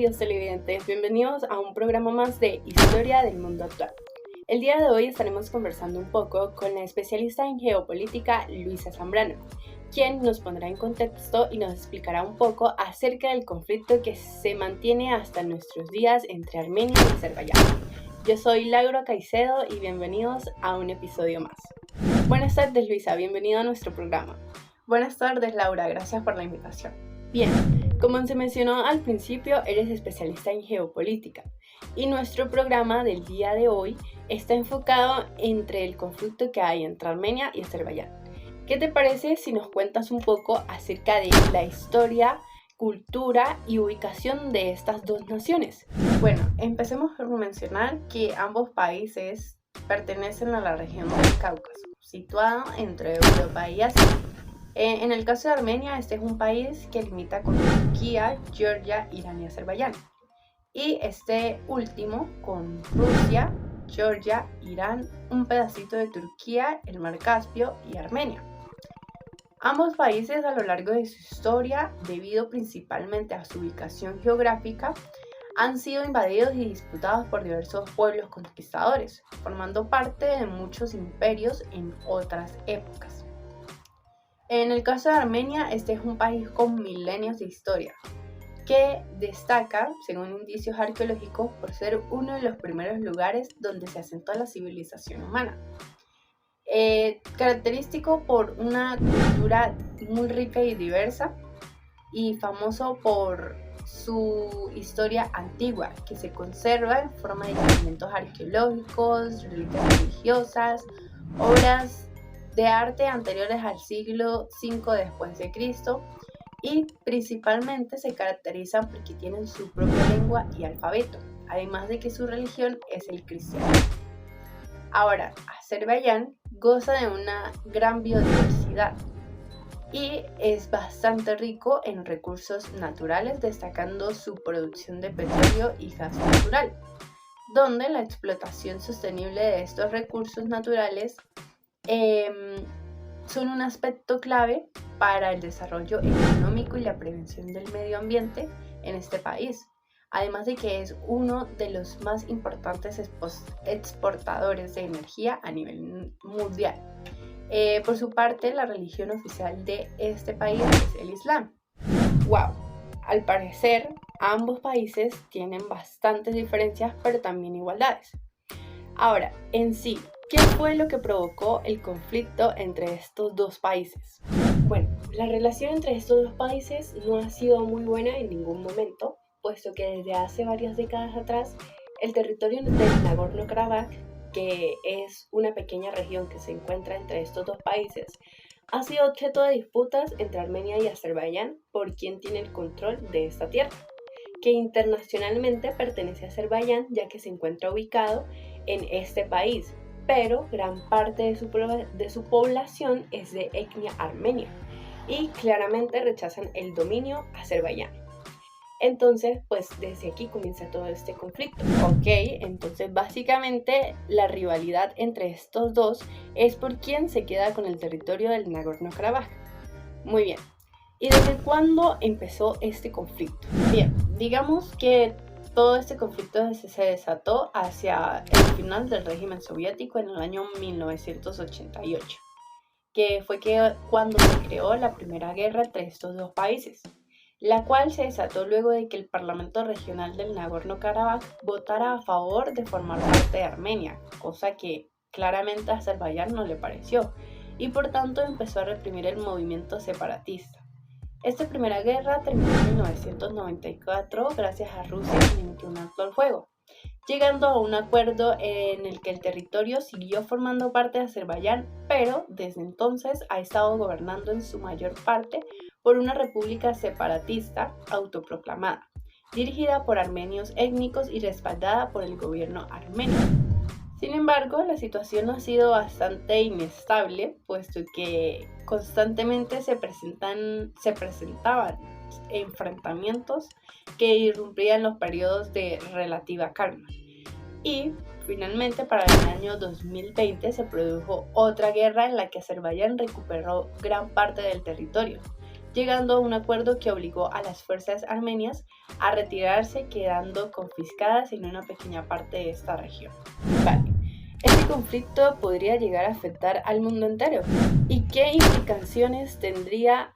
queridos televidentes, bienvenidos a un programa más de Historia del Mundo Actual. El día de hoy estaremos conversando un poco con la especialista en geopolítica Luisa Zambrano, quien nos pondrá en contexto y nos explicará un poco acerca del conflicto que se mantiene hasta nuestros días entre Armenia y Azerbaiyán. Yo soy Laura Caicedo y bienvenidos a un episodio más. Buenas tardes Luisa, bienvenido a nuestro programa. Buenas tardes Laura, gracias por la invitación. Bien, como se mencionó al principio, eres especialista en geopolítica y nuestro programa del día de hoy está enfocado entre el conflicto que hay entre Armenia y Azerbaiyán. ¿Qué te parece si nos cuentas un poco acerca de la historia, cultura y ubicación de estas dos naciones? Bueno, empecemos por mencionar que ambos países pertenecen a la región del Cáucaso, situado entre Europa y Asia. En el caso de Armenia, este es un país que limita con Turquía, Georgia, Irán y Azerbaiyán. Y este último con Rusia, Georgia, Irán, un pedacito de Turquía, el Mar Caspio y Armenia. Ambos países a lo largo de su historia, debido principalmente a su ubicación geográfica, han sido invadidos y disputados por diversos pueblos conquistadores, formando parte de muchos imperios en otras épocas. En el caso de Armenia, este es un país con milenios de historia, que destaca, según indicios arqueológicos, por ser uno de los primeros lugares donde se asentó la civilización humana. Característico por una cultura muy rica y diversa, y famoso por su historia antigua, que se conserva en forma de yacimientos arqueológicos, reliquias religiosas, obras de arte anteriores al siglo V después de Cristo, y principalmente se caracterizan porque tienen su propia lengua y alfabeto, además de que su religión es el cristianismo. Ahora, Azerbaiyán goza de una gran biodiversidad y es bastante rico en recursos naturales, destacando su producción de petróleo y gas natural, donde la explotación sostenible de estos recursos naturales son un aspecto clave para el desarrollo económico y la prevención del medio ambiente en este país, además de que es uno de los más importantes exportadores de energía a nivel mundial. Por su parte, la religión oficial de este país es el Islam. ¡Wow! Al parecer, ambos países tienen bastantes diferencias, pero también igualdades. Ahora, en sí, ¿qué fue lo que provocó el conflicto entre estos dos países? Bueno, la relación entre estos dos países no ha sido muy buena en ningún momento, puesto que desde hace varias décadas atrás, el territorio del Nagorno-Karabaj, que es una pequeña región que se encuentra entre estos dos países, ha sido objeto de disputas entre Armenia y Azerbaiyán por quién tiene el control de esta tierra, que internacionalmente pertenece a Azerbaiyán ya que se encuentra ubicado en este país, pero gran parte de su población es de etnia armenia y claramente rechazan el dominio azerbaiyano. Entonces, pues desde aquí comienza todo este conflicto. Ok, entonces básicamente la rivalidad entre estos dos es por quién se queda con el territorio del Nagorno-Karabaj. Muy bien. ¿Y desde cuándo empezó este conflicto? Bien, digamos que todo este conflicto se desató hacia el final del régimen soviético en el año 1988, que fue cuando se creó la primera guerra entre estos dos países, la cual se desató luego de que el Parlamento Regional del Nagorno-Karabaj votara a favor de formar parte de Armenia, cosa que claramente a Azerbaiyán no le pareció, y por tanto empezó a reprimir el movimiento separatista. Esta primera guerra terminó en 1994 gracias a Rusia, quien metió un alto al fuego, llegando a un acuerdo en el que el territorio siguió formando parte de Azerbaiyán, pero desde entonces ha estado gobernando en su mayor parte por una república separatista autoproclamada, dirigida por armenios étnicos y respaldada por el gobierno armenio. Sin embargo, la situación ha sido bastante inestable, puesto que constantemente se presentaban enfrentamientos que irrumpían los periodos de relativa calma. Y finalmente para el año 2020 se produjo otra guerra en la que Azerbaiyán recuperó gran parte del territorio, llegando a un acuerdo que obligó a las fuerzas armenias a retirarse, quedando confiscadas en una pequeña parte de esta región. Vale, este conflicto podría llegar a afectar al mundo entero. ¿Y qué implicaciones tendría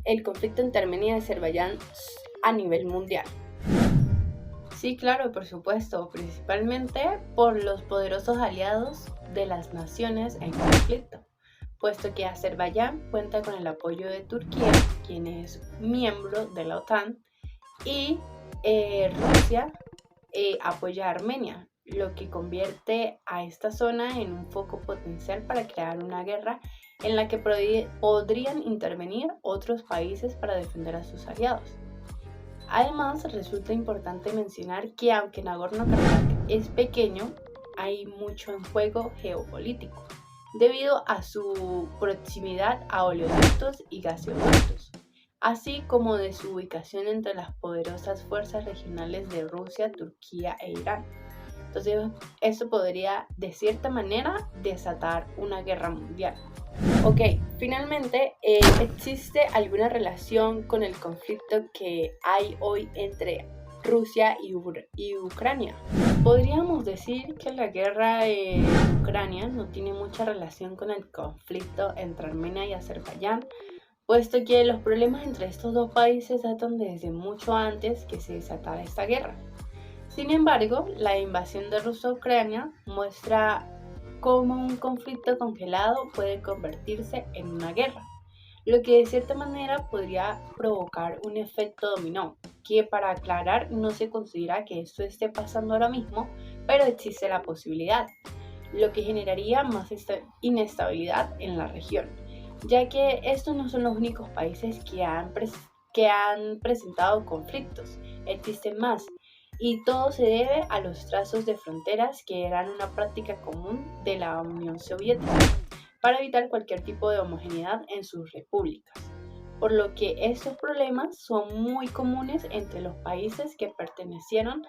el conflicto entre Armenia y Azerbaiyán a nivel mundial? Sí, claro, por supuesto, principalmente por los poderosos aliados de las naciones en conflicto, puesto que Azerbaiyán cuenta con el apoyo de Turquía, quien es miembro de la OTAN, y Rusia apoya a Armenia, lo que convierte a esta zona en un foco potencial para crear una guerra en la que podrían intervenir otros países para defender a sus aliados. Además, resulta importante mencionar que aunque Nagorno-Karabaj es pequeño, hay mucho en juego geopolítico, debido a su proximidad a oleoductos y gasoductos, así como de su ubicación entre las poderosas fuerzas regionales de Rusia, Turquía e Irán. Entonces, eso podría, de cierta manera, desatar una guerra mundial. Ok, finalmente, ¿existe alguna relación con el conflicto que hay hoy entre Rusia y Ucrania? Podríamos decir que la guerra en Ucrania no tiene mucha relación con el conflicto entre Armenia y Azerbaiyán, puesto que los problemas entre estos dos países datan desde mucho antes que se desatara esta guerra. Sin embargo, la invasión de Rusia a Ucrania muestra cómo un conflicto congelado puede convertirse en una guerra, lo que de cierta manera podría provocar un efecto dominó, que para aclarar no se considera que esto esté pasando ahora mismo, pero existe la posibilidad, lo que generaría más inestabilidad en la región, ya que estos no son los únicos países que han presentado conflictos, existen más. Y todo se debe a los trazos de fronteras que eran una práctica común de la Unión Soviética para evitar cualquier tipo de homogeneidad en sus repúblicas, por lo que estos problemas son muy comunes entre los países que pertenecieron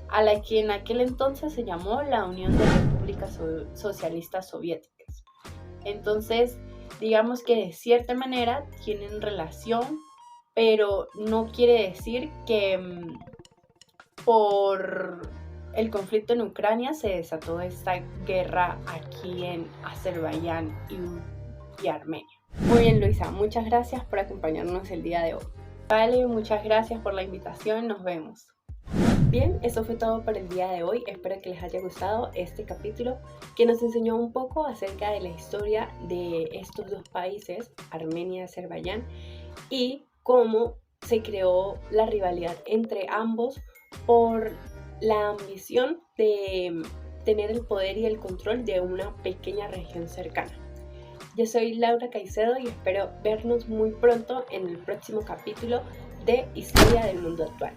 a la que en aquel entonces se llamó la Unión de Repúblicas Socialistas Soviéticas. Entonces, digamos que de cierta manera tienen relación, pero no quiere decir que por el conflicto en Ucrania se desató esta guerra aquí en Azerbaiyán y Armenia. Muy bien, Luisa, muchas gracias por acompañarnos el día de hoy. Vale, muchas gracias por la invitación, nos vemos. Bien, eso fue todo por el día de hoy. Espero que les haya gustado este capítulo que nos enseñó un poco acerca de la historia de estos dos países, Armenia y Azerbaiyán, y cómo se creó la rivalidad entre ambos por la ambición de tener el poder y el control de una pequeña región cercana. Yo soy Laura Caicedo y espero vernos muy pronto en el próximo capítulo de Historia del Mundo Actual.